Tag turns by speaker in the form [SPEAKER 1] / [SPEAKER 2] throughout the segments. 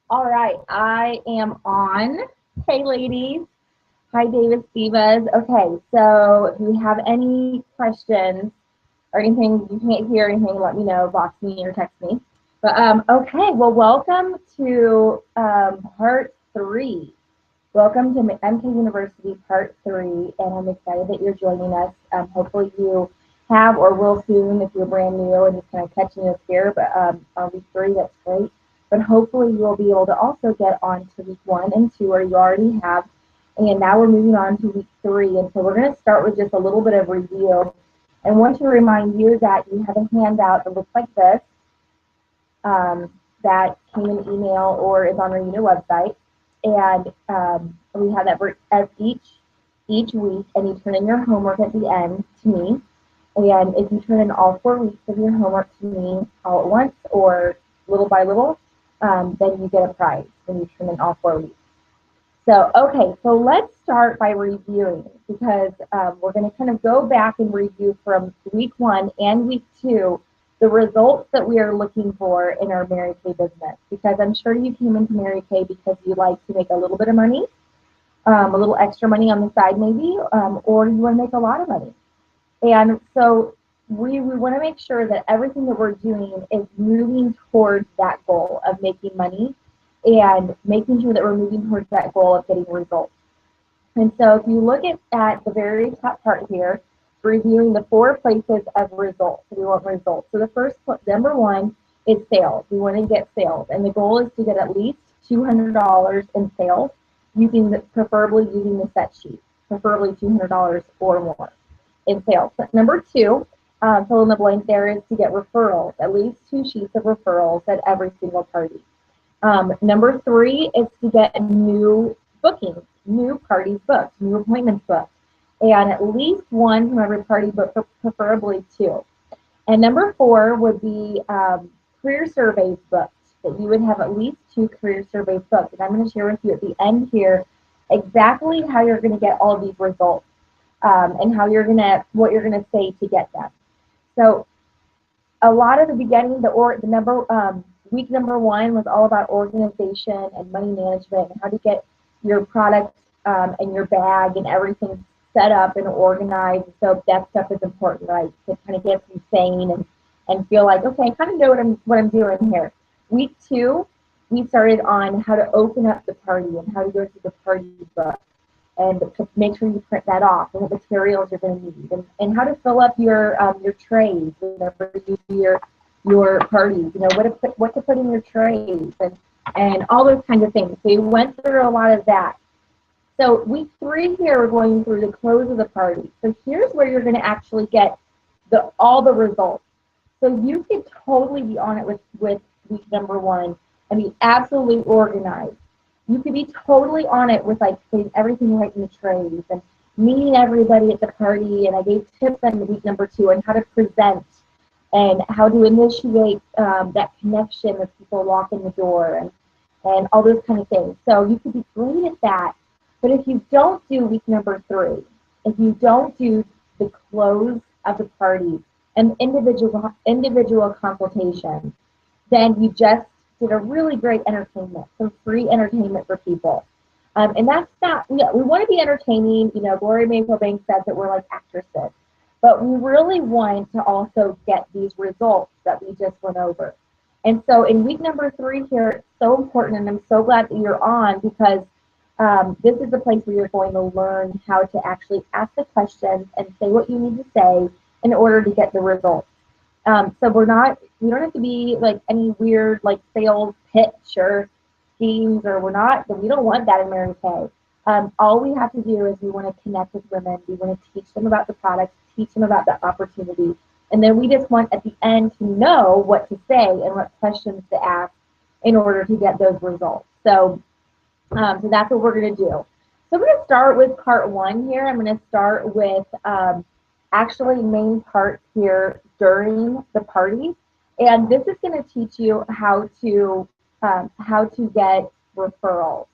[SPEAKER 1] All right, I am on. Hey, ladies. Hi, David Stevas. Okay, so if you have any questions or anything you can't hear anything, let me know, box me or text me. But okay, well, welcome to part three. Welcome to MK University part three, and I'm excited that you're joining us. Hopefully, you have or will soon if you're brand new and just kind of catching us here. But on week three, that's great. But hopefully, you'll be able to also get on to week one and two, or you already have. And now we're moving on to week three, and so we're going to start with just a little bit of review. And want to remind you that you have a handout that looks like this that came in email or is on our unit website. And we have that for each week, and you turn in your homework at the end to me. And if you turn in all 4 weeks of your homework to me all at once or little by little, then you get a prize when you turn in all 4 weeks. So, okay, so let's start by reviewing because we're going to kind of go back and review from week one and week two the results that we are looking for in our Mary Kay business. Because I'm sure you came into Mary Kay because you like to make a little bit of money, a little extra money on the side maybe, or you want to make a lot of money. And so we want to make sure that everything that we're doing is moving towards that goal of making money and making sure that we're moving towards that goal of getting results. And so if you look at the very top part here, reviewing the 4 places of results. So we want results. So the first, number one, is sales. We want to get sales. And the goal is to get at least $200 in sales, preferably using the set sheet, preferably $200 or more in sales. But number two, fill in the blank there, is to get referrals, at least 2 sheets of referrals at every single party. Number three is to get new bookings, new parties booked, new appointments booked, and at least 1 from every party, but preferably 2. And number 4 would be career surveys booked, that you would have at least 2 career surveys booked. And I'm going to share with you at the end here exactly how you're going to get all of these results and how what you're going to say to get them. So a lot of the beginning, week number 1 was all about organization and money management and how to get your product and your bag and everything set up and organized. So that stuff is important, right? To kind of get you sane and feel like, okay, I kind of know what I'm doing here. Week 2, we started on how to open up the party and how to go through the party book and to make sure you print that off and what materials you're going to need and how to fill up your trays whenever you do your parties, what to put in your trays and all those kinds of things. So you went through a lot of that. So week 3 here, we're going through the close of the party. So here's where you're going to actually get all the results. So you could totally be on it with week number 1 and be absolutely organized. You could be totally on it with like putting everything right in the trays and meeting everybody at the party. And I gave tips on week number 2 on how to present and how to initiate that connection as people walk in the door and all those kind of things. So you could be great at that. But if you don't do week number 3, if you don't do the close of the party and individual consultation, then you just did a really great entertainment, some free entertainment for people. And that's not, we want to be entertaining. Gloria Maple-Banks said that we're like actresses. But we really want to also get these results that we just went over. And so in week number 3 here, it's so important, and I'm so glad that you're on because this is the place where you're going to learn how to actually ask the questions and say what you need to say in order to get the results. So we don't have to be like any weird like sales pitch or schemes, or we don't want that in Mary Kay. All we have to do is we want to connect with women. We want to teach them about the products, teach them about the opportunity. And then we just want at the end to know what to say and what questions to ask in order to get those results. So that's what we're going to do. So I'm going to start with part 1 here. I'm going to start with actually main parts here during the party. And this is going to teach you how to get referrals.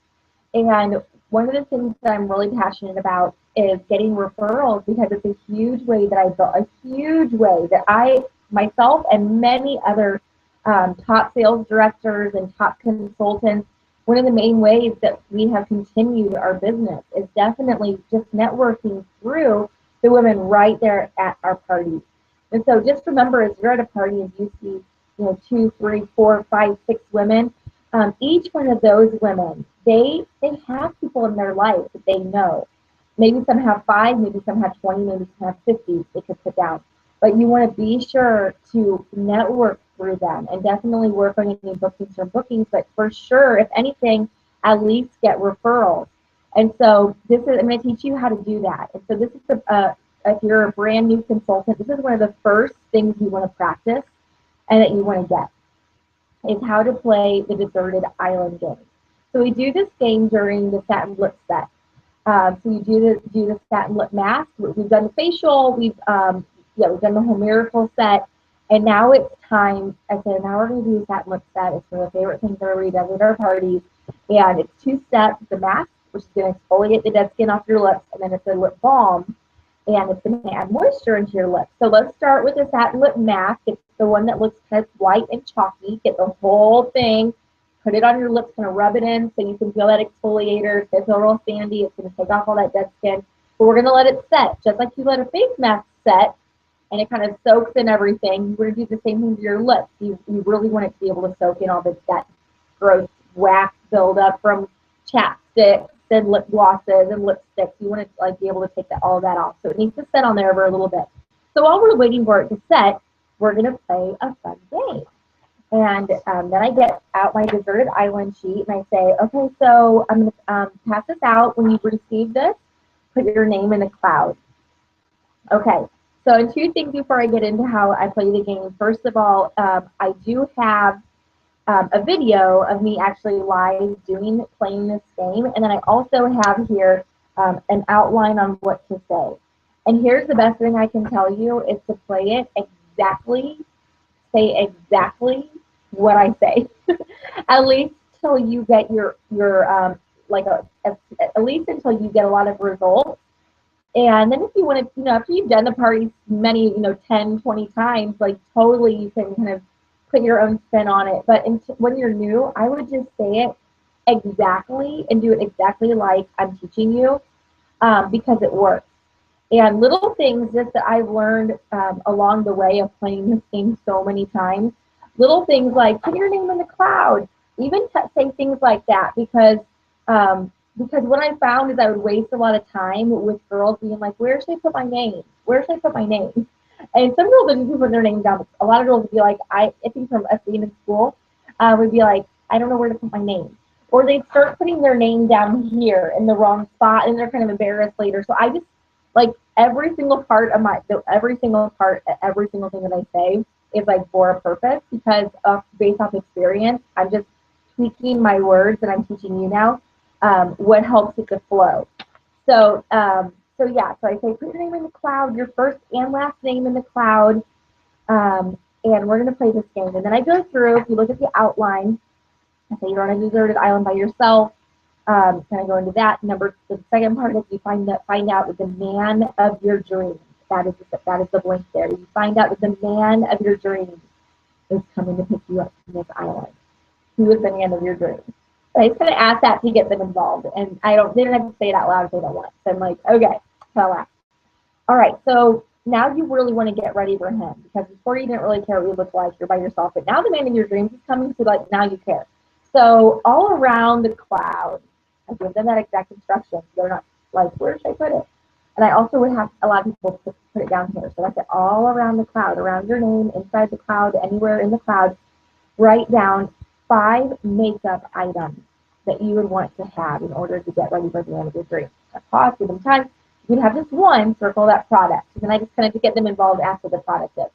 [SPEAKER 1] And one of the things that I'm really passionate about is getting referrals because it's a huge way that I built, a huge way that I, myself and many other top sales directors and top consultants one of the main ways that we have continued our business is definitely just networking through the women right there at our parties. And so just remember, as you're at a party and you see, 2, 3, 4, 5, 6 women, each one of those women, they have people in their life that they know. Maybe some have 5, maybe some have 20, maybe some have 50 they could put down. But you want to be sure to network through them and definitely work on any bookings or bookings, but for sure, if anything, at least get referrals. And so I'm going to teach you how to do that. And so this is if you're a brand new consultant, this is one of the first things you want to practice and that you want to get, is how to play the deserted island game. So we do this game during the satin lip set. So you do the satin lip mask. We've done the facial. We've done the whole miracle set, and now it's time. I said, now we're going to do the satin lip set. It's one of the favorite things that we do at our parties, and it's 2 steps. The mask, which is going to exfoliate the dead skin off your lips, and then it's a lip balm, and it's going to add moisture into your lips. So let's start with the satin lip mask. It's the one that looks kind of white and chalky. Get the whole thing. Put it on your lips, kind of rub it in so you can feel that exfoliator. It's going to feel real sandy. It's going to take off all that dead skin. But we're going to let it set, just like you let a face mask set, and it kind of soaks in everything. We're going to do the same thing to your lips. You really want it to be able to soak in all that gross wax buildup from chapsticks and lip glosses and lipsticks. You want to be able to take all of that off. So it needs to set on there for a little bit. So while we're waiting for it to set, we're going to play a fun game. And then I get out my deserted island sheet and I say, okay, so I'm going to pass this out. When you receive this, put your name in the cloud. Okay, so 2 things before I get into how I play the game. First of all, I do have a video of me actually live playing this game. And then I also have here an outline on what to say. And here's the best thing I can tell you is to play it say exactly what I say, at least till you get at least until you get a lot of results. And then if you want to, after you've done the parties many, 10, 20 times, totally you can kind of put your own spin on it. But when you're new, I would just say it exactly and do it exactly like I'm teaching you, because it works. And little things just that I've learned along the way of playing this game so many times. Little things like put your name in the cloud. Even say things like that because what I found is I would waste a lot of time with girls being like, where should I put my name? Where should I put my name? And some girls didn't put their name down. A lot of girls would be like, I think from us being in school, would be like, I don't know where to put my name. Or they'd start putting their name down here in the wrong spot and they're kind of embarrassed later. So I just, every single part of every single thing that I say is for a purpose because based off experience, I'm just tweaking my words and I'm teaching you now what helps it to flow. So I say put your name in the cloud, your first and last name in the cloud, and we're going to play this game. And then I go through, if you look at the outline, I say you're on a deserted island by yourself. Kind of go into that. The second part is you find out the man of your dreams. That is the blank there. You find out that the man of your dreams is coming to pick you up from this island. Who is the man of your dreams? So I just kind of ask that to get them involved, and they don't have to say it out loud if they don't want. So I'm like, okay, so I'll ask. All right, so now you really want to get ready for him because before you didn't really care what you look like. You're by yourself, but now the man of your dreams is coming, so now you care. So all around the cloud. I give them that exact instruction. They're not where should I put it? And I also would have a lot of people put it down here. So that's it all around the cloud, around your name, inside the cloud, anywhere in the cloud. Write down 5 makeup items that you would want to have in order to get ready for the end of your dream. Pause, give them time. You can have just one, circle that product. And then I just kind of get them involved after the product is.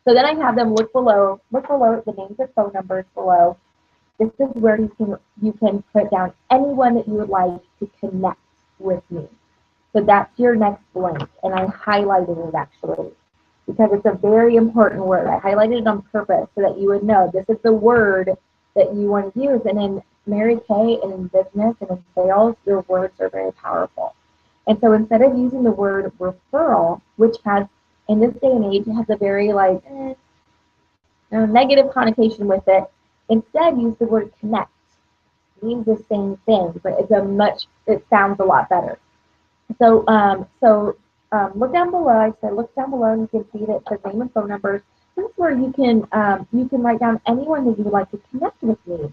[SPEAKER 1] So then I have them look below the names of phone numbers below. This is where you can put down anyone that you would like to connect with me. So that's your next blank, and I highlighted it actually because it's a very important word. I highlighted it on purpose so that you would know this is the word that you want to use. And in Mary Kay and in business and in sales, your words are very powerful. And so instead of using the word referral, which has, in this day and age, has a very negative connotation with it, instead use the word connect. means the same thing, but it sounds a lot better. So, look down below. I said look down below, and you can see that it says name and phone numbers. This is where you can write down anyone that you would like to connect with me.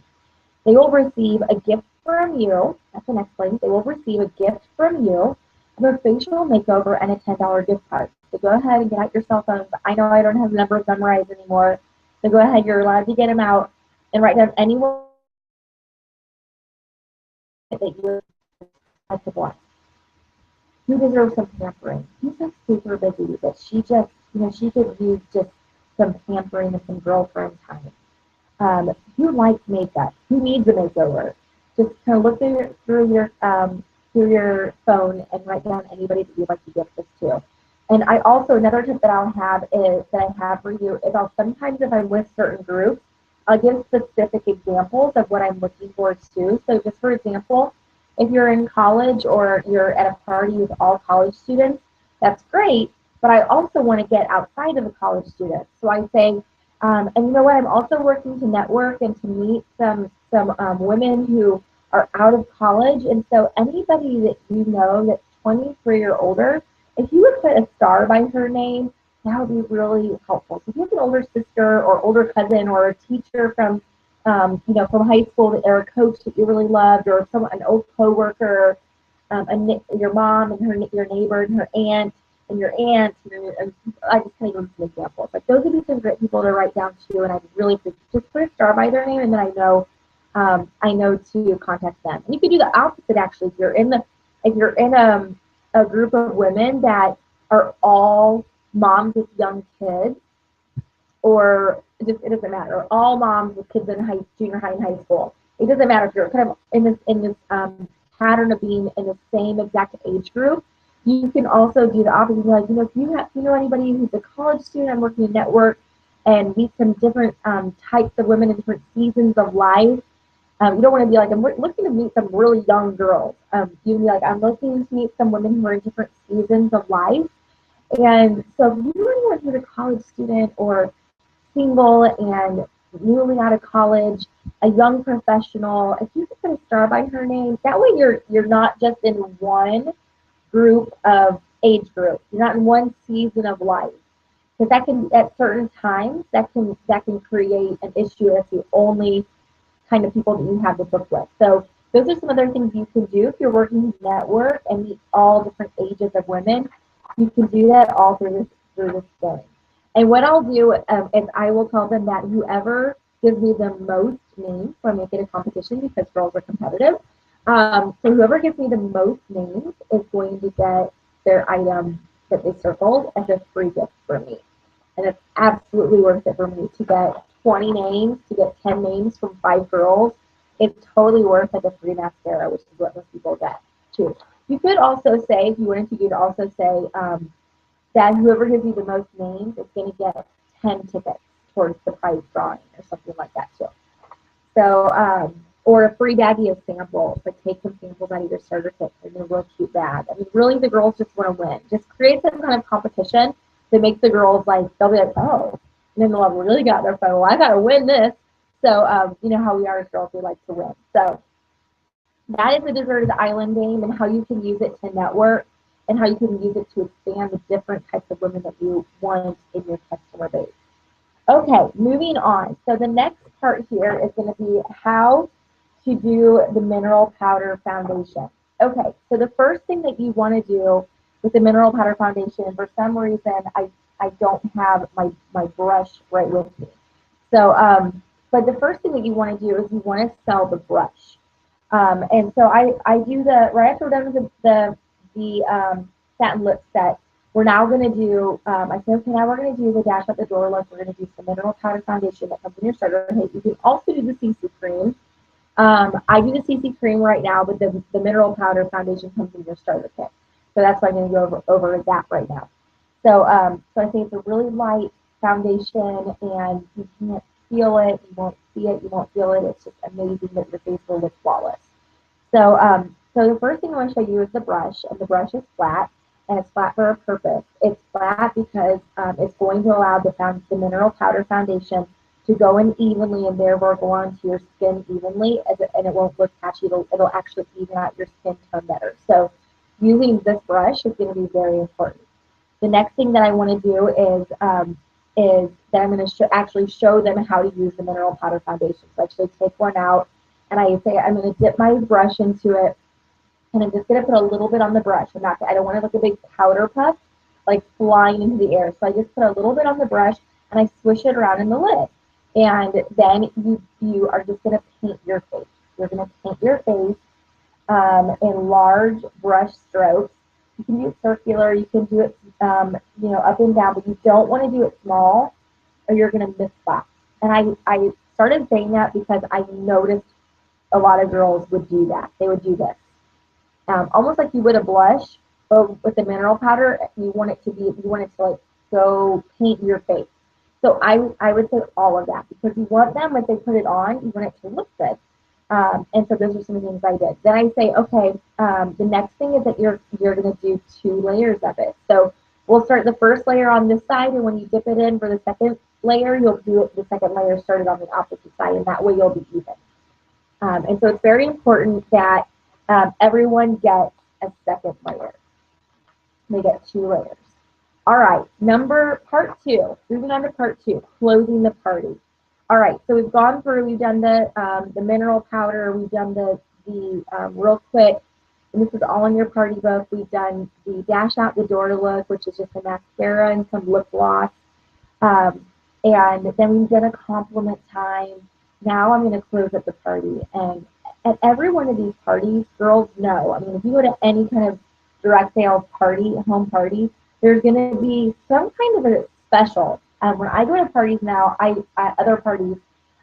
[SPEAKER 1] They will receive a gift from you. That's the next link. They will receive a gift from you of a facial makeover and a $10 gift card. So go ahead and get out your cell phones. I know I don't have the numbers memorized anymore. So go ahead. You're allowed to get them out and write down anyone that you would like to bless. Who deserves some pampering? Who's just super busy that she just, she could use just some pampering and some girlfriend time. Who likes makeup? Who needs a makeover? Just kind of look through your phone and write down anybody that you'd like to give this to. And I also, another tip that I'll have is that I have for you is sometimes if I'm with certain groups, I'll give specific examples of what I'm looking for too. So just for example, if you're in college or you're at a party with all college students, that's great. But I also want to get outside of the college students. So I say, and you know what? I'm also working to network and to meet some women who are out of college. And so anybody that you know that's 23 or older, if you would put a star by her name, that would be really helpful. So if you have an older sister or older cousin or a teacher from from high school or a coach that you really loved, or an old coworker, your mom and your neighbor and her aunt and your aunt, and I just kind of give some examples. Like those would be some great people to write down too, and I'd really just put a star by their name, and then I know to contact them. And you can do the opposite actually. If you're in a group of women that are all moms with young kids, or it doesn't matter. Or all moms with kids in junior high and high school. It doesn't matter if you're kind of in this pattern of being in the same exact age group. You can also do the opposite. Like, if you know anybody who's a college student, I'm working in network and meet some different types of women in different seasons of life. You don't want to be like, I'm looking to meet some really young girls. You can be like, I'm looking to meet some women who are in different seasons of life. And so if you know anyone who's a college student or single and newly out of college, a young professional, if you could put a star by her name, that way you're not just in one group of age group. You're not in one season of life. Because that can, at certain times, that can create an issue if the only kind of people that you have to book with. So those are some other things you can do if you're working network and meet all different ages of women. You can do that all through this game. And what I'll do is I will tell them that whoever gives me the most names, so I make it a competition because girls are competitive. So whoever gives me the most names is going to get their item that they circled as a free gift for me. And it's absolutely worth it for me to get 20 names, to get 10 names from 5 girls. It's totally worth like a free mascara, which is what most people get too. You could also say, if you wanted to, you'd also say that whoever gives you the most names is going to get 10 tickets towards the prize drawing or something like that too. So, or a free baggie of samples, like take some samples out of your starter kit in a real cute bag. I mean, really the girls just want to win. Just create some kind of competition that makes the girls like, they'll be like, oh, and then they'll have really got their phone, well, I got to win this. So, you know how we are as girls, we like to win. So that is the Deserted Island game and how you can use it to network and how you can use it to expand the different types of women that you want in your customer base. Okay, moving on. So the next part here is going to be how to do the mineral powder foundation. Okay, so the first thing that you want to do with the mineral powder foundation, and for some reason I don't have my brush right with me. So, but the first thing that you want to do is you want to sell the brush. And so I do right after we're done with the satin lip set, we're now going to do, I said, okay, now we're going to do the dash at the door look. We're going to do some mineral powder foundation that comes in your starter kit. You can also do the CC cream. I do the CC cream right now, but the mineral powder foundation comes in your starter kit. So that's why I'm going to go over that right now. So, so I think it's a really light foundation, and you can't feel it, you won't see it, you won't feel it. It's just amazing that your face will look flawless. So, so the first thing I want to show you is the brush, and the brush is flat, and it's flat for a purpose. It's flat because it's going to allow the mineral powder foundation to go in evenly and therefore go onto your skin evenly, and it won't look patchy. It'll actually even out your skin tone better. So using this brush is going to be very important. The next thing that I want to do is that I'm going to actually show them how to use the mineral powder foundation. So I actually take one out, and I say I'm going to dip my brush into it, and I'm just going to put a little bit on the brush. I don't want to look a big powder puff like flying into the air. So I just put a little bit on the brush, and I swish it around in the lid. And then you are just going to paint your face. You're going to paint your face in large brush strokes. You can do it circular. You can do it, up and down, but you don't want to do it small, or you're going to miss spots. And I started saying that because I noticed a lot of girls would do that. They would do this, almost like you would a blush, but with the mineral powder, you want it to like go paint your face. So I would say all of that, because you want them, when they put it on, you want it to look good. And so those are some of the things I did. Then I say, okay, the next thing is that you're going to do 2 layers of it. So we'll start the first layer on this side, and when you dip it in for the second layer, you'll do the second layer started on the opposite side, and that way you'll be even. And so it's very important that everyone gets a second layer. They get 2 layers. All right, part 2. Moving on to part 2, closing the party. All right, so we've gone through. We've done the mineral powder. We've done the real quick. And this is all in your party book. We've done the dash out the door look, which is just a mascara and some lip gloss. And then we've done a compliment time. Now I'm going to close up the party. And at every one of these parties, girls know. I mean, if you go to any kind of direct sales party, home party, there's going to be some kind of a special. When I go to parties now, other parties,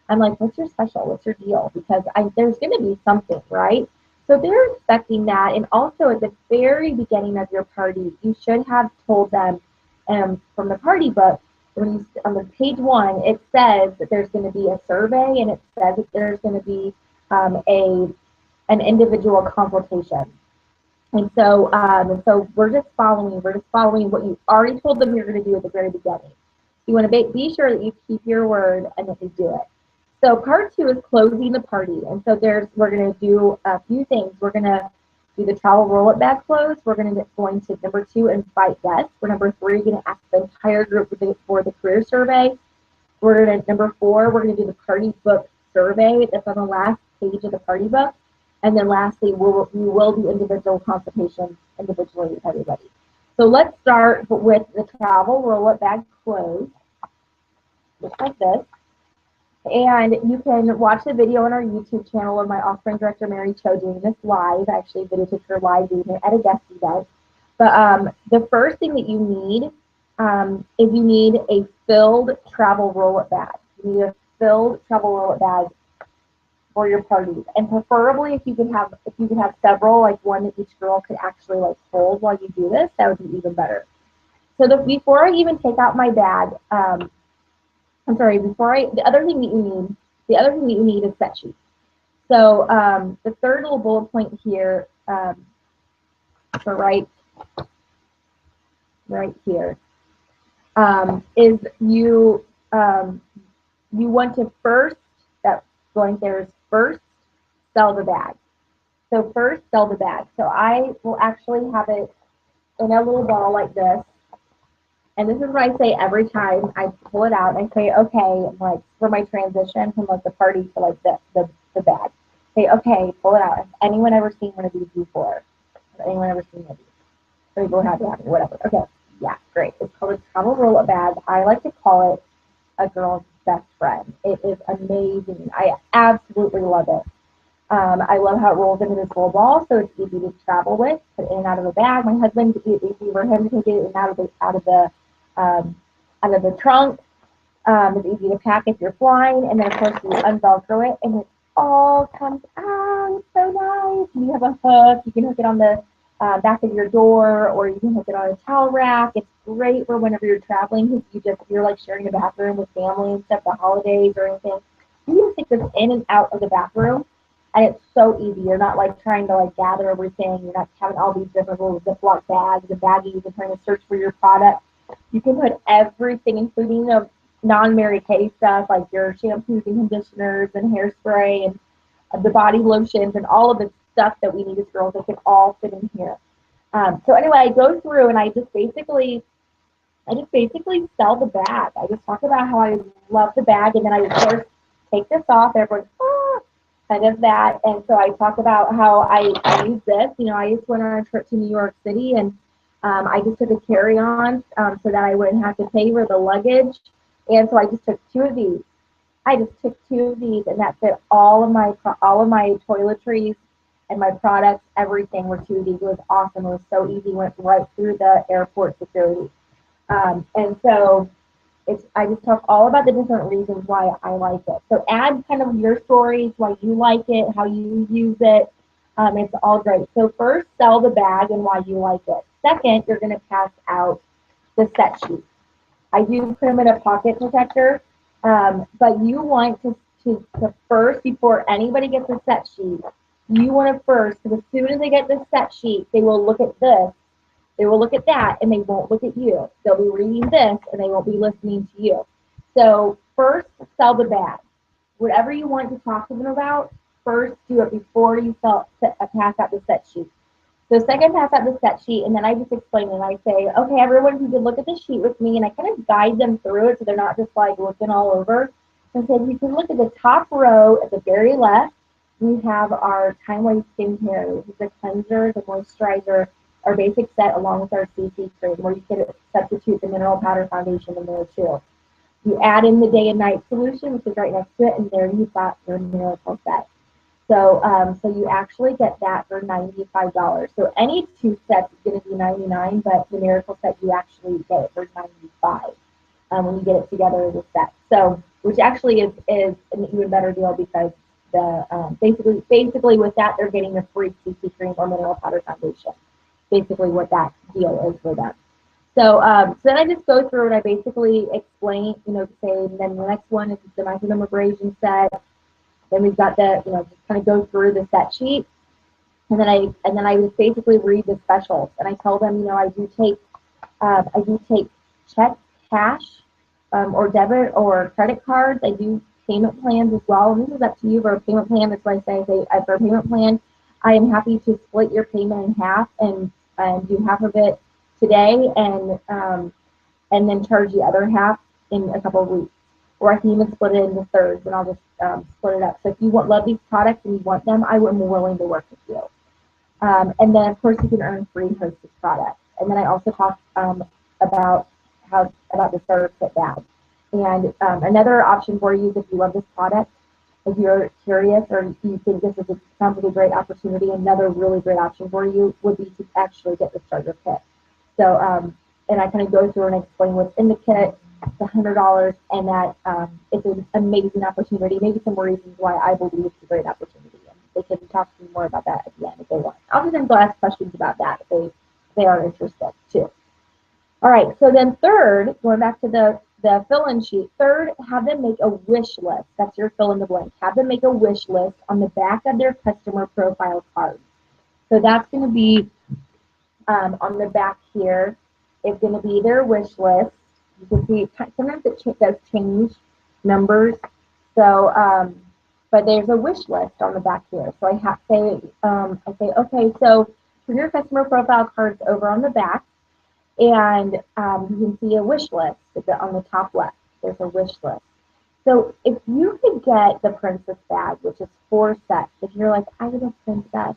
[SPEAKER 1] I'm like, what's your special? What's your deal? Because there's going to be something, right? So they're expecting that. And also at the very beginning of your party, you should have told them from the party book, on the page 1, it says that there's going to be a survey, and it says that there's going to be an individual consultation. And so we're just following what you already told them you're going to do at the very beginning. You want to be sure that you keep your word and that you do it. So part 2 is closing the party. And so we're going to do a few things. We're going to do the travel roll-up bag close. We're going to number 2, invite guests. For number 3, we're going to ask the entire group for the career survey. Number 4, we're going to do the party book survey that's on the last page of the party book. And then lastly, we will do individual consultations individually with everybody. So let's start with the travel roll-up bag close, just like this. And you can watch the video on our YouTube channel of my offering director, Mary Cho, doing this live. I actually videotaped her live doing it at a guest event. But the first thing that you need is you need a filled travel roll-up bag. You need a filled travel roll-up bag for your parties, and preferably if you could have several, like one that each girl could actually like hold while you do this, that would be even better. So before I even take out my bag, the other thing that you need is set sheets. So the third little bullet point here, so right here, is you want to first, that blank there is first sell the bag. So first sell the bag. So I will actually have it in a little ball like this. And this is what I say every time I pull it out. I say, okay, like for my transition from like the party to like the bag. Say, okay, pull it out. Has anyone ever seen one of these before? Has anyone ever seen one of these? So you go happy, whatever. Okay, yeah, great. It's called a travel roll-up bag. I like to call it a girl's best friend. It is amazing. I absolutely love it. I love how it rolls into this little ball, so it's easy to travel with, put it in and out of the bag. My husband, it's easy for him to take it in and out of the trunk. It's easy to pack if you're flying, and then of course you unvelcro it, and it all comes out. It's so nice. You have a hook. You can hook it on the back of your door, or you can hook it on a towel rack. It's great for whenever you're traveling, because you're like sharing a bathroom with family and stuff, the holidays or anything. You can take this in and out of the bathroom, and it's so easy. You're not like trying to like gather everything. You're not having all these different little Ziploc bags and baggies and trying to search for your product. You can put everything, including the non-Mary Kay stuff, like your shampoos and conditioners and hairspray and the body lotions and all of the stuff that we need as girls. It can all fit in here. So anyway, I go through and I just basically sell the bag. I just talk about how I love the bag, and then I, of course, take this off. Everyone's, kind of that. And so I talk about how I use this. You know, I just went on a trip to New York City, and I just took a carry-on so that I wouldn't have to pay for the luggage. And so I just took two of these. I just took two of these, and that fit all of my toiletries and my products. Everything were two of these. It was awesome. It was so easy. Went right through the airport security. And so I just talk all about the different reasons why I like it. So add kind of your stories, why you like it, how you use it. It's all great. So first, sell the bag and why you like it. Second, you're going to pass out the set sheet. I do put them in a pocket protector, but you want to first, before anybody gets a set sheet, you want to first, because as soon as they get the set sheet, they will look at this. They will look at that, and they won't look at you. They'll be reading this, and they won't be listening to you. So first, sell the bag. Whatever you want to talk to them about, first do it before you pass out the set sheet. So second, pass out the set sheet, and then I just explain it. And I say, okay, everyone, you can look at the sheet with me, and I kind of guide them through it so they're not just like looking all over. So I said, you can look at the top row at the very left. We have our time-wise skincare, which is the cleanser, the moisturizer, our basic set along with our CC cream, where you can substitute the mineral powder foundation in there too. You add in the day and night solution, which is right next to it, and there you've got your miracle set. So so you actually get that for $95. So any two sets is going to be $99, but the miracle set you actually get it for $95 when you get it together as a set. So which actually is an even better deal, because the basically with that they're getting the free CC cream or mineral powder foundation. Basically what that deal is for them. So, so then I just go through and I basically explain, you know, say, then the next one is the microdermabrasion set. Then we've got the, you know, just kind of go through the set sheet, and then I just basically read the specials, and I tell them, you know, I do take check, cash, or debit or credit cards. I do payment plans as well, and this is up to you for a payment plan. That's why I say for a payment plan, I am happy to split your payment in half and do half of it today, and then charge the other half in a couple of weeks. Or I can even split it into thirds, and I'll just split it up. So if you love these products and you want them, I am willing to work with you. And then of course you can earn free hostess products. And then I also talk about the starter kit bag. And another option for you is if you love this product, if you're curious or you think this sounds like a great opportunity, another really great option for you would be to actually get the starter kit. So, and I kind of go through and explain what's in the kit, the $100, and that it's an amazing opportunity. Maybe some reasons why I believe it's a great opportunity. And they can talk to me more about that at the end if they want. Oftentimes they'll ask questions about that if they are interested too. All right, so then third, going back to the fill-in sheet, third, have them make a wish list. That's your fill in the blank. Have them make a wish list on the back of their customer profile cards. So that's going to be on the back here. It's going to be their wish list. You can see sometimes it does change numbers. So, but there's a wish list on the back here. So I say, okay, so for your customer profile cards over on the back, and you can see a wish list on the top left. There's a wish list. So if you could get the princess bag, which is 4 sets, if you're like, I was a princess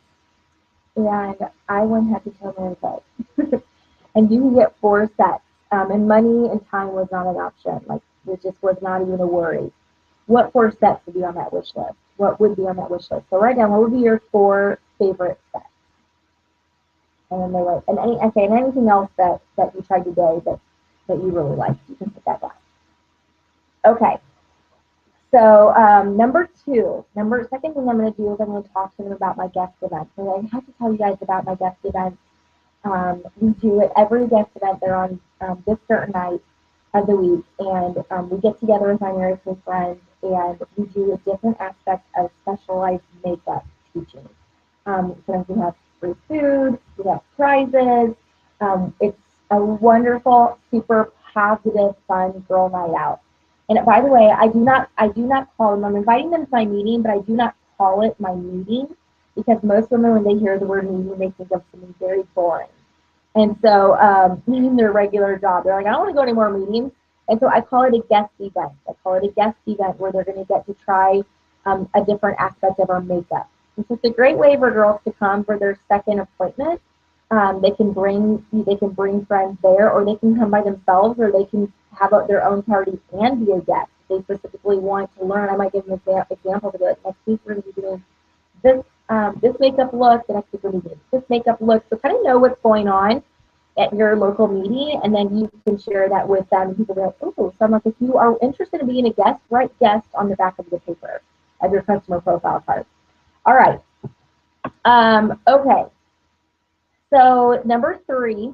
[SPEAKER 1] and I wouldn't have to tell Mary Kay, and you can get 4 sets, and money and time was not an option. Like, it just was not even a worry. What 4 sets would be on that wish list? What would be on that wish list? So write down, what would be your 4 favorite sets? And then they write, and anything else that you tried today that you really liked, you can put that down. Okay. So second thing I'm going to do is I'm going to talk to them about my guest events. So I have to tell you guys about my guest events. We do it every guest event. They're on this certain night of the week, and we get together with my Mary Kay friends, and we do a different aspect of specialized makeup teaching. Sometimes we have free food, we have prizes. It's a wonderful, super positive, fun girl night out. And by the way, I do not call them. I'm inviting them to my meeting, but I do not call it my meeting because most women, when they hear the word meeting, they think of something very boring. And so, in their regular job, they're like, I don't want to go to any more meetings. And so I call it a guest event. I call it a guest event where they're going to get to try a different aspect of our makeup. And so it's a great way for girls to come for their second appointment. They can bring friends there, or they can come by themselves, or they can have their own party and be a guest. They specifically want to learn. I might give them an example to be like, next week we're going to be doing this makeup look, the next week we're going to be doing this makeup look. So kind of know what's going on at your local meeting, and then you can share that with them. And people be like, oh, so I'm like, if you are interested in being a guest, write guest on the back of the paper of your customer profile card. All right. Okay. So number 3,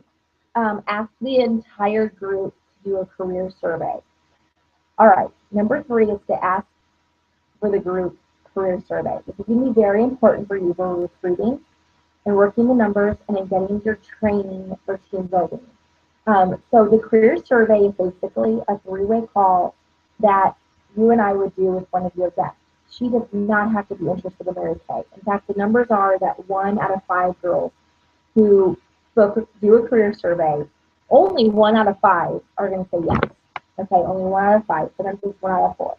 [SPEAKER 1] ask the entire group to do a career survey. All right. Number 3 is to ask for the group career survey. This is going to be very important for you for recruiting and working the numbers and in getting your training for team building. So the career survey is basically a 3-way call that you and I would do with one of your guests. She does not have to be interested in Mary Kay. In fact, the numbers are that 1 out of 5 girls who do a career survey, only 1 out of 5 are going to say yes. Okay, only 1 out of 5. Sometimes it's 1 out of 4.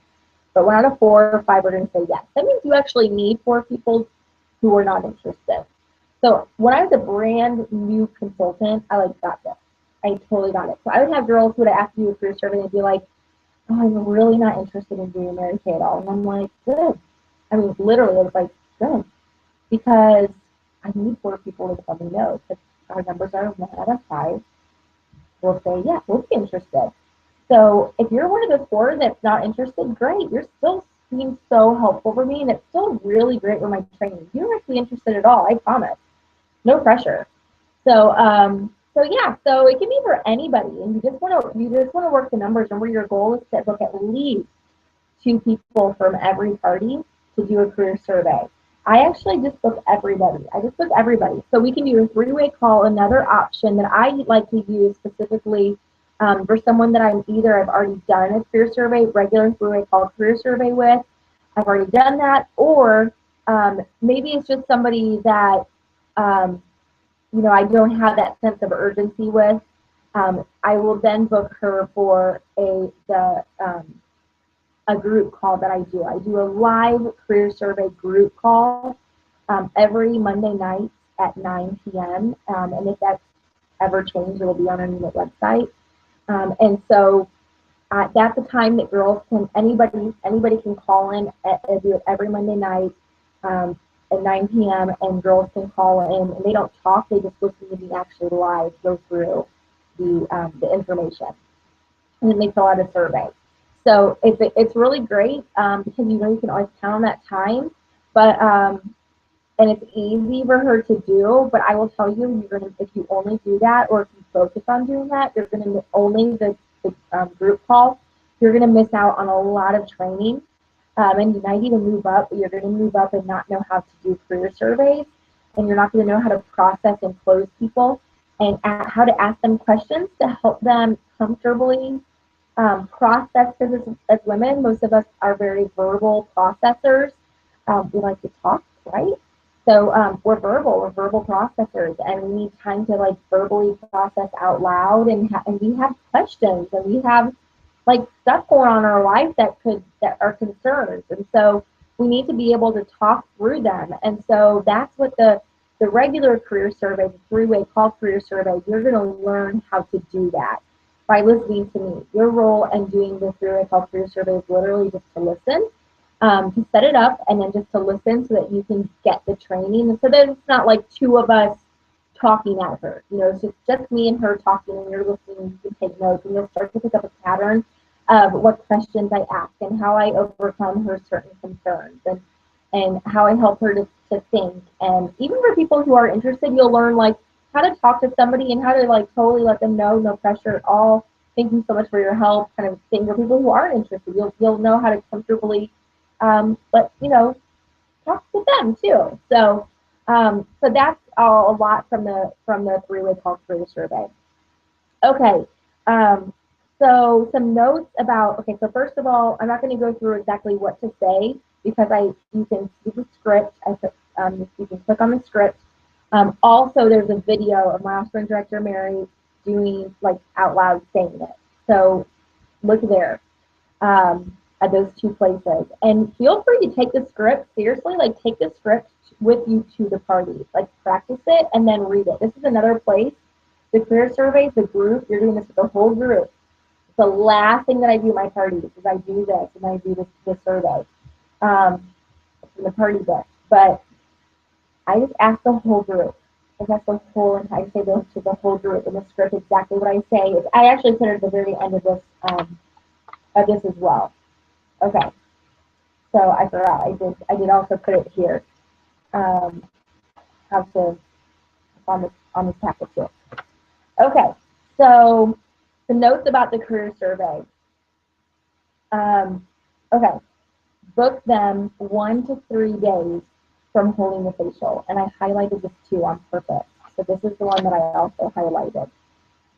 [SPEAKER 1] But 1 out of 4 or 5 are going to say yes. That means you actually need 4 people who are not interested. So when I was a brand new consultant, I got this. I totally got it. So I would have girls who would ask you a career survey and be like, oh, I'm really not interested in doing Mary Kay at all. And I'm like, good. I mean, literally, I was like, good. Because I need 4 people to tell me no. Because our numbers are 1 out of 5. We'll say, yeah, we'll be interested. So if you're one of the 4 that's not interested, great. You're still being so helpful for me, and it's still really great with my training. You don't have to be interested at all, I promise. No pressure. So so it can be for anybody, and you just want to work the numbers. And where your goal is to book at least 2 people from every party to do a career survey. I actually just book everybody. So we can do a 3-way call. Another option that I like to use specifically for someone that I've already done a career survey, regular 3-way call career survey with. I've already done that, or maybe it's just somebody that I don't have that sense of urgency with. I will then book her for a group call that I do. I do a live career survey group call every Monday night at 9 p.m. And if that's ever changed, it will be on our new website. And so that's the time that girls anybody can call in. I do it every Monday night at 9 p.m. and girls can call in, and they don't talk, they just listen to me actually live go through the information. And it makes a lot of surveys. So it's really great because you can always count on that time, but and it's easy for her to do. But I will tell you, if you only do that, or if you focus on doing that, you're gonna only the group call. You're gonna miss out on a lot of training. And you might even move up, but you're going to move up and not know how to do career surveys, and you're not going to know how to process and close people, and how to ask them questions to help them comfortably process. Because as women, most of us are very verbal processors. We like to talk, right? So we're verbal processors, and we need time to verbally process out loud, and we have questions, and we have stuff going on in our life that are concerns, and so we need to be able to talk through them. And so that's what the regular career survey, the 3-way call career survey, you're going to learn how to do that by listening to me. Your role in doing the 3-way call career survey is literally just to listen, to set it up, and then just to listen so that you can get the training. And so then it's not like 2 of us talking at her. It's just me and her talking, and you're listening. You can take notes, and you'll start to pick up a pattern of what questions I ask and how I overcome her certain concerns, and how I help her to think. And even for people who are interested, you'll learn how to talk to somebody and how to totally let them know, no pressure at all. Thank you so much for your help, kind of thing. For people who aren't interested, you'll know how to comfortably, talk with them too. So that's a lot from the 3-way call career survey. Okay. So some notes about, okay, so first of all, I'm not going to go through exactly what to say because you can see the script. You can click on the script. Also, there's a video of my Oscar director, Mary, doing like out loud saying it. So look there at those two places. And feel free to take the script, seriously, like take the script with you to the party. Like practice it and then read it. This is another place. The career surveys, the group, you're doing this with the whole group. The last thing that I do at my parties is I do this and I do this survey in the party book. But I just ask the whole group. I ask the whole, and I say to the whole group in the script exactly what I say. I actually put it at the very end of this as well. Okay. So I forgot. I did also put it here. How to on this packet too. Okay. So the notes about the career survey. Okay. Book them 1 to 3 days from holding the facial, and I highlighted this too on purpose. So this is the one that I also highlighted.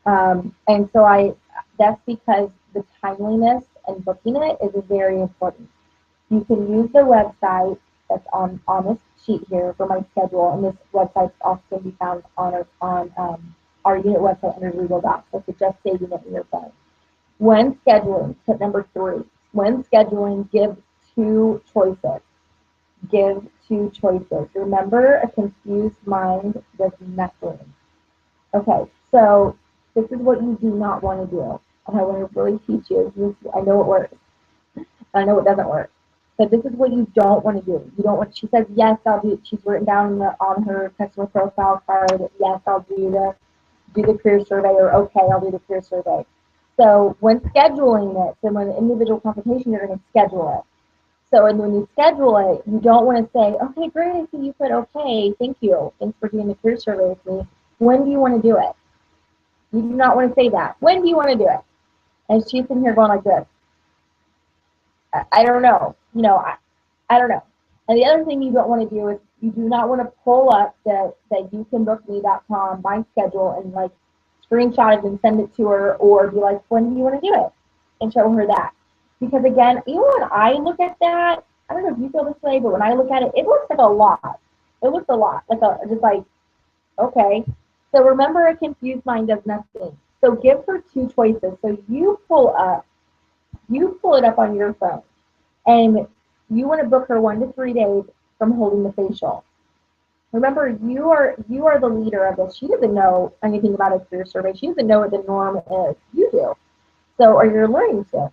[SPEAKER 1] And so that's because the timeliness and booking it is very important. You can use the website that's on this sheet here for my schedule, and this website also can be found on our unit website under Google Docs. So suggest saving it in your phone. When scheduling, tip number 3, when scheduling, give 2 choices. Give 2 choices. Remember, a confused mind does nothing. Okay, so this is what you do not want to do. And I want to really teach you. I know it works. I know it doesn't work. But this is what you don't want to do. You don't want. She says yes, I'll do. She's written down on her customer profile card. Yes, I'll do the career survey, or okay, I'll do the career survey. So when scheduling it, so when an individual consultation, you're going to schedule it. So and when you schedule it, you don't want to say, okay, great, I see you put okay, thank you, thanks for doing the career survey with me. When do you want to do it? You do not want to say that. When do you want to do it? And she's sitting here going like this. I don't know. You know, I don't know. And the other thing you don't want to do is you do not want to pull up the youcanbookme.com, my schedule, and like screenshot it and send it to her, or be like, when do you want to do it? And show her that. Because again, even when I look at that, I don't know if you feel this way, but when I look at it, it looks like a lot. It looks a lot. Just like, okay. So remember, a confused mind does nothing. So give her 2 choices. So you pull it up on your phone, and you want to book her 1 to 3 days from holding the facial. Remember, you are the leader of this. She doesn't know anything about a career survey. She doesn't know what the norm is. You do. So, or you're learning to.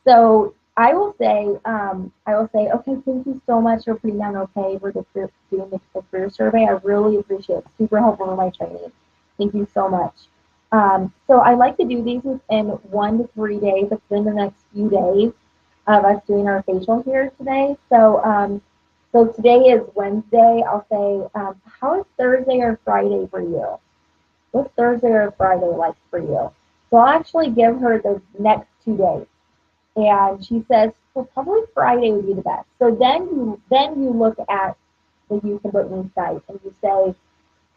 [SPEAKER 1] So I will say, okay, thank you so much for putting down okay for doing the career survey. I really appreciate it. Super helpful in my training. Thank you so much. So I like to do these within 1 to 3 days, within the next few days of us doing our facial here today. So so today is Wednesday. I'll say, how is Thursday or Friday for you? What's Thursday or Friday like for you? So I'll actually give her the next 2 days. And she says, well, probably Friday would be the best. So then you look at the You Can Book Me site and you say,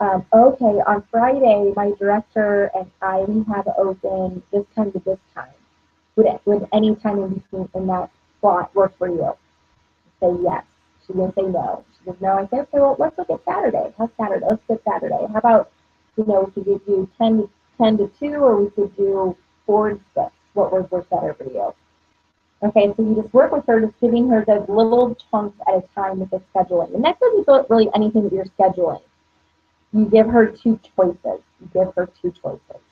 [SPEAKER 1] okay, on Friday, my director and I, we have open this time to this time. Would any time in between in that slot work for you? Say yes. She didn't say no. She says no. I said, okay, well, let's look at Saturday. How's Saturday? Let's get Saturday. How about, we could do 10 to 2, or we could do 4 to 6. What would work better for you? Okay, so you just work with her, just giving her those little chunks at a time with the scheduling. And that doesn't really anything that you're scheduling. You give her 2 choices. You give her 2 choices.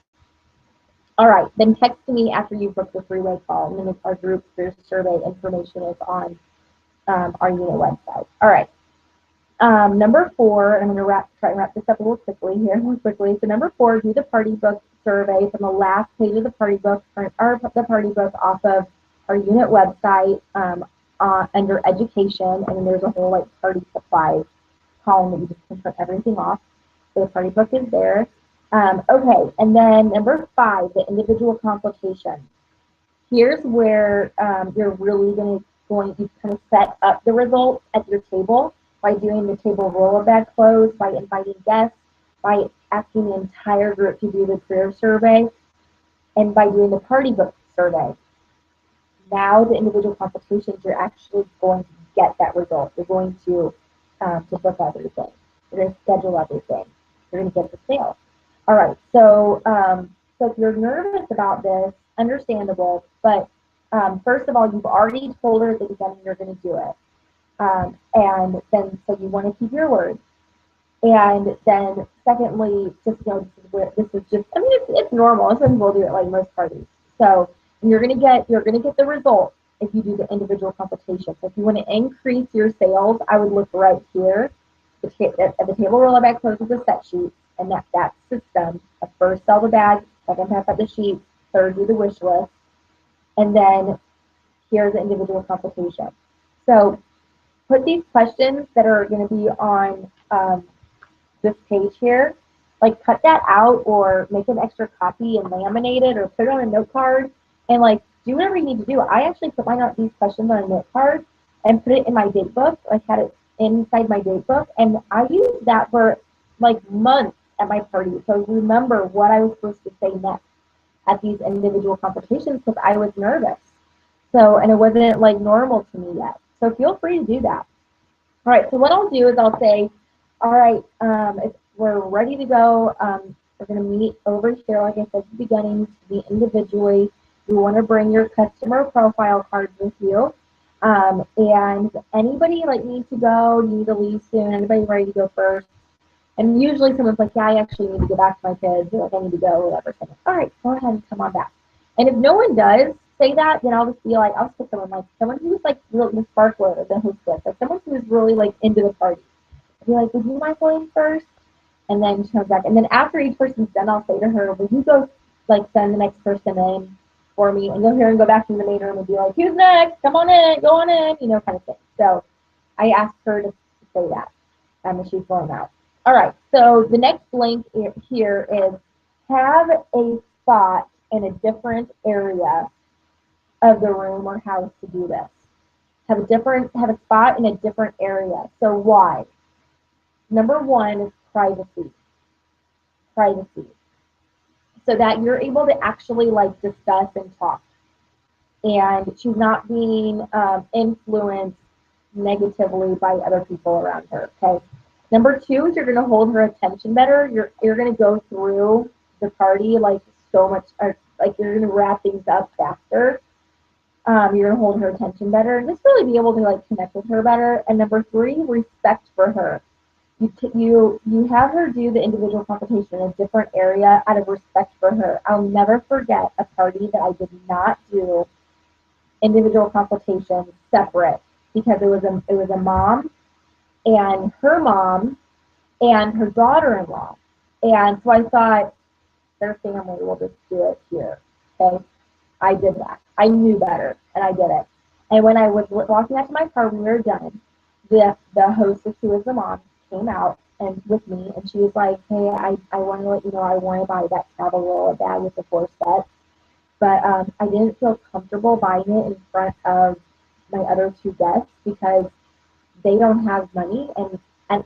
[SPEAKER 1] All right, then text me after you book the 3-way call, and then our group survey information is on our unit website. All right. Number 4, and I'm going to try and wrap this up a little quickly. So number 4, do the party book survey from the last page of the party book, or the party book off of our unit website under education, and then there's a whole like party supplies column that you just can print everything off. So the party book is there. Okay, and then number 5, the individual consultation. Here's where you're really going to kind of set up the results at your table by doing the table roll of bag close, by inviting guests, by asking the entire group to do the career survey, and by doing the party book survey. Now the individual consultations, you're actually going to get that result. You're going to book everything. You're going to schedule everything. You're going to get the sale. All right. So so if you're nervous about this, understandable. But first of all, you've already told her at the beginning you're going to do it, and then so you want to keep your word. And then secondly, just know this is just, I mean, it's normal. Some people do it like most parties. So you're gonna get the result if you do the individual consultation. So if you want to increase your sales, I would look right here at the table roll back close with the set sheet, and that system of first sell the bag, second type out the sheet, third do the wish list, and then here's the individual consultation. So put these questions that are going to be on this page here, like cut that out or make an extra copy and laminate it or put it on a note card and like do whatever you need to do. I actually put these questions on a note card and put it in my date book. I had it inside my date book, and I used that for like months at my party. So remember what I was supposed to say next at these individual consultations because I was nervous. So, and it wasn't like normal to me yet. So feel free to do that. All right, so what I'll do is I'll say, all right, if we're ready to go, we're going to meet over here, like I said at the beginning, to meet individually. You want to bring your customer profile cards with you. And anybody like needs to go, need to leave soon, anybody ready to go first? And usually someone's like, yeah, I actually need to go back to my kids, or like I need to go, whatever. So I'm like, all right, go ahead and come on back. And if no one does say that, then I'll just be like, I'll pick someone who's like really the sparkler, the hostess, like someone who's really like into the party. I'll be like, would you mind going first? And then she comes back. And then after each person's done, I'll say to her, will you go like send the next person in for me? And you'll hear him go back in the main room and be like, who's next? Come on in, go on in, you know, kind of thing. So I asked her to say that as she's going out. All right, so the next link here is have a spot in a different area of the room or house to do this. Have a spot in a different area. So why? Number one is privacy. Privacy. So that you're able to actually like discuss and talk. And she's not being influenced negatively by other people around her, okay? Number two is you're going to hold her attention better. You're going to go through the party like so much, like you're going to wrap things up faster. You're going to hold her attention better and just really be able to like connect with her better. And number three, respect for her. You have her do the individual consultation in a different area out of respect for her. I'll never forget a party that I did not do individual consultations separate because it was a mom and her mom and her daughter-in-law. And so I thought, their family will just do it here, okay? I did that. I knew better, and I did it. And when I was walking out to my car when we were done, the hostess, who was the mom, came out and with me, and she was like, hey, I want to let you know I want to buy that travel roller bag with the 4 sets, but I didn't feel comfortable buying it in front of my other 2 guests because they don't have money, and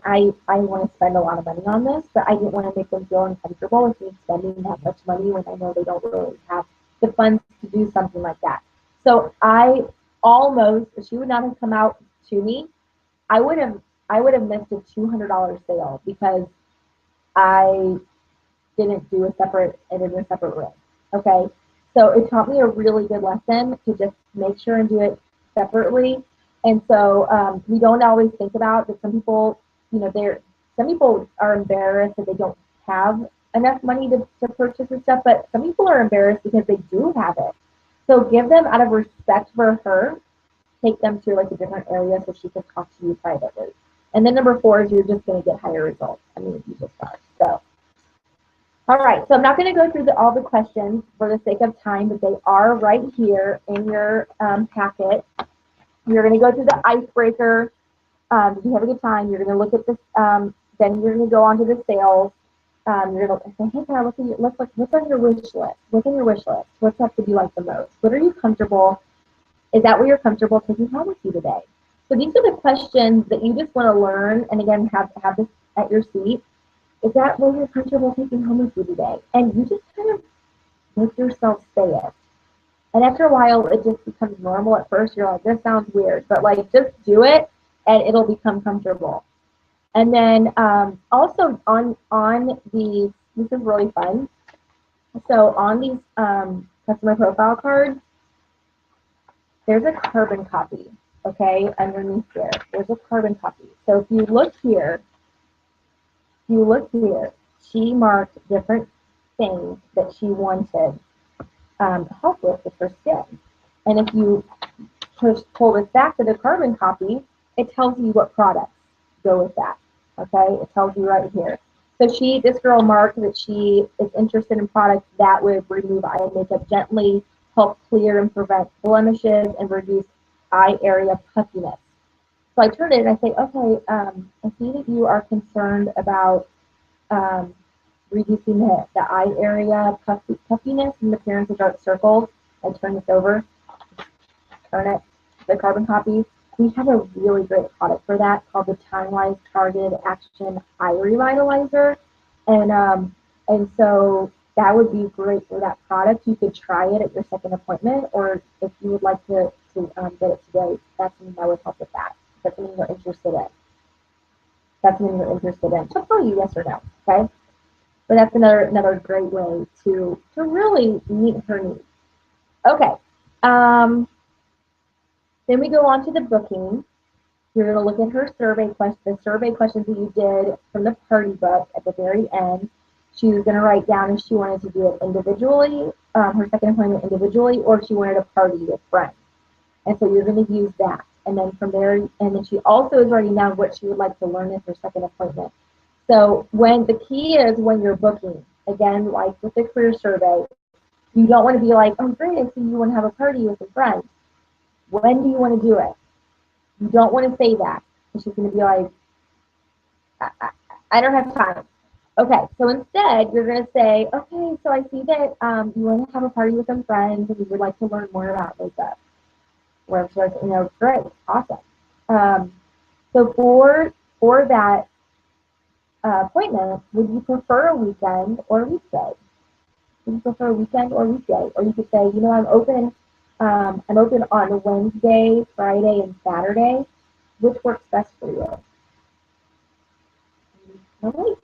[SPEAKER 1] I want to spend a lot of money on this, but I didn't want to make them feel uncomfortable with me spending that much money when I know they don't really have the funds to do something like that. So I almost, if she would not have come out to me, I would have missed a $200 sale because I didn't do a separate room. Okay, so it taught me a really good lesson to just make sure and do it separately. And so we don't always think about that. Some people, you know, some people are embarrassed that they don't have enough money to purchase this stuff, but some people are embarrassed because they do have it. So give them, out of respect for her, take them to like a different area so she can talk to you privately. And then number 4 is you're just going to get higher results. I mean, you just are. So, all right. So I'm not going to go through all the questions for the sake of time, but they are right here in your packet. You're going to go through the icebreaker. Did you have a good time? You're going to look at this. Then you're going to go on to the sales. You're going to say, hey, Sarah, what's on your wish list? What's on your wish list? What's up that you like the most? What are you comfortable? Is that what you're comfortable taking home with you today? So these are the questions that you just want to learn, and again, have this at your seat. Is that what you're comfortable taking home with you today? And you just kind of make yourself say it. And after a while, it just becomes normal. At first, you're like, this sounds weird, but like just do it and it'll become comfortable. And then also on these, this is really fun. So on these customer profile cards, there's a carbon copy, okay, underneath there. There's a carbon copy. So if you look here, she marked different things that she wanted help with her skin. And if you pull this back to the carbon copy, it tells you what products go with that. Okay, it tells you right here. So this girl marked that she is interested in products that would remove eye makeup gently, help clear and prevent blemishes, and reduce eye area puffiness. So I turn it and I say, okay, I see that you are concerned about reducing the eye area puffiness and the appearance of dark circles. I turn this over, turn it, the carbon copy. We have a really great product for that called the Time-Wise Targeted Action Eye Revitalizer. And so that would be great for that product. You could try it at your second appointment, or if you would like to get it today, that's something that would help with that. That's something you're interested in. That's something you're interested in. She'll tell you yes or no, okay? But that's another great way to really meet her needs. Okay. Then we go on to the booking. You're going to look at her survey questions, the survey questions that you did from the party book at the very end. She was going to write down if she wanted to do it individually, her second appointment individually, or if she wanted a party with friends. And so you're going to use that. And then from there, and then she also is writing down what she would like to learn at her second appointment. So the key is when you're booking, again, like with the career survey, you don't want to be like, oh, great, I see you want to have a party with your friends. When do you want to do it? You don't want to say that. And she's going to be like, I don't have time. Okay, so instead, you're going to say, okay, so I see that you want to have a party with some friends and you would like to learn more about makeup. Where she says, great, awesome. So for that appointment, would you prefer a weekend or a weekday? Would you prefer a weekend or a weekday? Or you could say, I'm open on Wednesday, Friday, and Saturday. Which works best for you? Okay.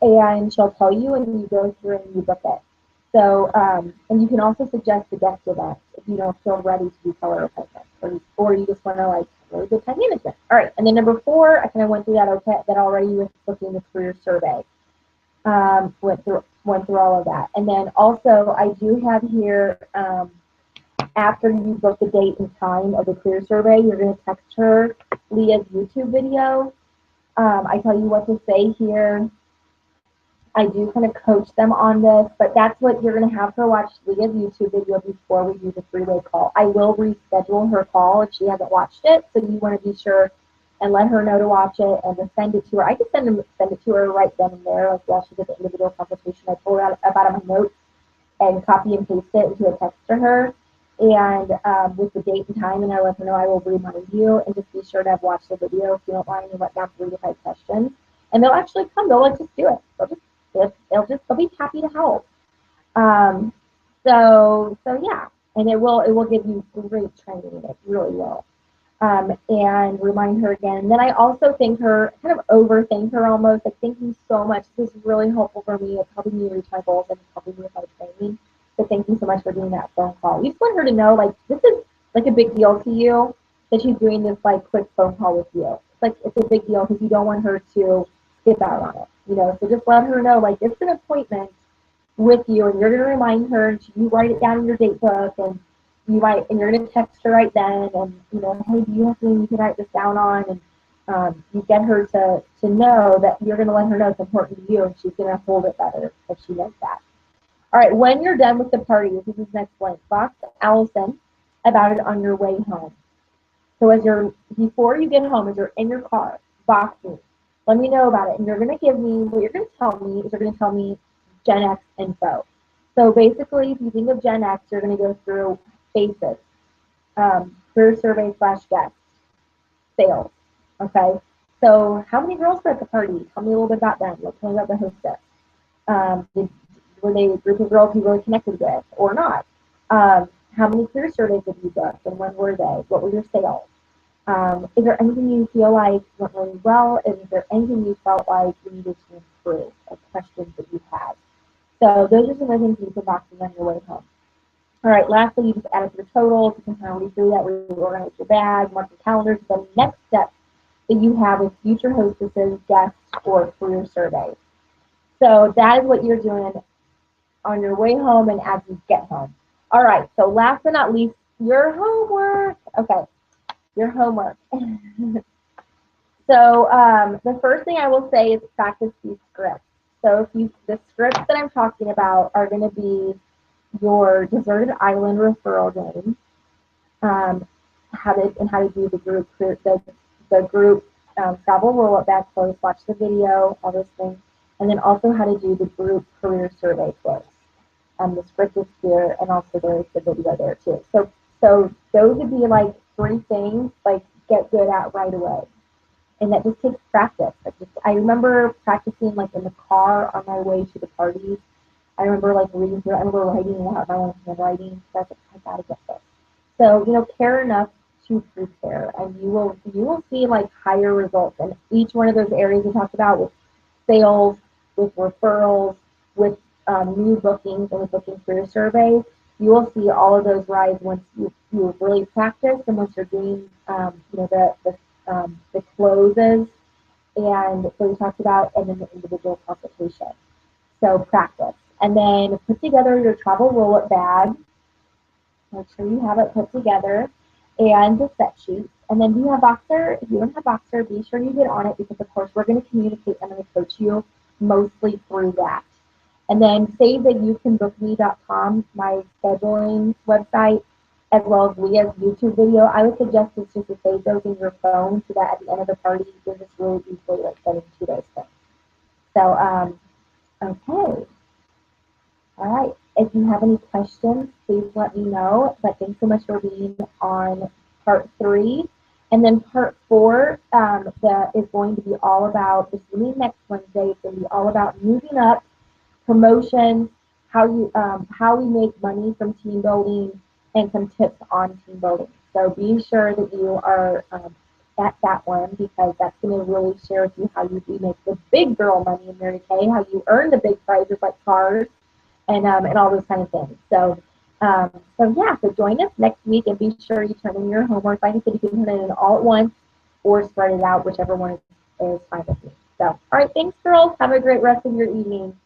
[SPEAKER 1] And she'll tell you, and you go through and you book it. So, and you can also suggest the guest event if you don't feel ready to do color appointments, or you just want to like really good time management. All right, and then number 4, I kind of went through that already with booking the career survey. Went through all of that, and then also I do have here after you book the date and time of the career survey, you're going to text her Leah's YouTube video. I tell you what to say here. I do kind of coach them on this, but that's what you're going to have her watch Leah's YouTube video before we do the 3-way call. I will reschedule her call if she hasn't watched it, so you want to be sure and let her know to watch it and to send it to her. I can send it to her right then and there, like while she did the individual consultation. I pull it out of my notes and copy and paste it into a text to her, and with the date and time, and I let her know I will remind you, and just be sure to have watched the video if you don't mind, and write down 3 to 5 questions. And they'll actually come. They'll like just do it. They'll be happy to help. So yeah, and it will give you great training. It really will. And remind her again. And then I also thank her, kind of overthank her almost. Like, thank you so much. This is really helpful for me. It's helping me reach my goals and helping me with my training. So thank you so much for doing that phone call. We just want her to know, like, this is like a big deal to you that she's doing this like quick phone call with you. It's a big deal because you don't want her to skip out on it. So just let her know, like, it's an appointment with you, and you're going to remind her, and you write it down in your date book, and you're going to text her right then, and, hey, do you have something you can write this down on? And you get her to know that you're going to let her know it's important to you, and she's going to hold it better if she knows that. All right, when you're done with the party, this is next blank, box Allison about it on your way home. So before you get home, as you're in your car, box me. Let me know about it. And what you're going to tell me is you're going to tell me Gen X info. So basically, if you think of Gen X, you're going to go through faces, career survey / guest, sales. Okay? So how many girls were at the party? Tell me a little bit about them. Tell me about the hostess. Were they a group of girls you really connected with or not? How many career surveys have you booked, and when were they? What were your sales? Is there anything you feel like went really well? Is there anything you felt like you needed to improve, like questions that you had? So those are some of the things you can talk to them on your way home. All right, lastly, you just add up your totals. You can kind of read through that, reorganize your bag, mark your calendars. The next step that you have with future hostesses, guests, or career surveys. So that is what you're doing on your way home and as you get home. All right, so last but not least, your homework. Okay, your homework. So the first thing I will say is practice these scripts. So the scripts that I'm talking about are going to be your deserted island referral game, how to do the group travel roll-up bag close, watch the video, all those things, and then also how to do the group career survey close. The script is here, and also there's the video there too. So those would be like 3 things like get good at right away. And that just takes practice. I remember practicing like in the car on my way to the parties. I remember like reading through. I remember writing out my own handwriting. So I was like, I gotta get this. So care enough to prepare, and you will see like higher results in each one of those areas we talked about with sales, with referrals, with new bookings, and with booking career surveys. You will see all of those rise once you really practice, and once you're doing the closes, and so we talked about, and then the individual consultation. So practice. And then put together your travel roll-up bag. Make sure you have it put together, and the set sheets. And then do you have Boxer? If you don't have Boxer, be sure you get on it, because of course we're going to communicate. I'm going to coach you mostly through that. And then save that youcanbookme.com, my scheduling website, as well as Leah's YouTube video. I would suggest it's just to save those in your phone so that at the end of the party, you're just really easily like getting to those things. So, okay. All right. If you have any questions, please let me know. But thanks so much for being on part 3. And then part 4 that is going to be all about, this will be next Wednesday, it's going to be all about moving up, promotions, how we make money from team building, and some tips on team building. So be sure that you are at that one, because that's going to really share with you how you do make the big girl money in Mary Kay, how you earn the big prizes like cars, and all those kind of things. So so join us next week, and be sure you turn in your homework. Like I said, you can turn it in all at once or spread it out, whichever one is fine with you. So, all right, thanks, girls. Have a great rest of your evening.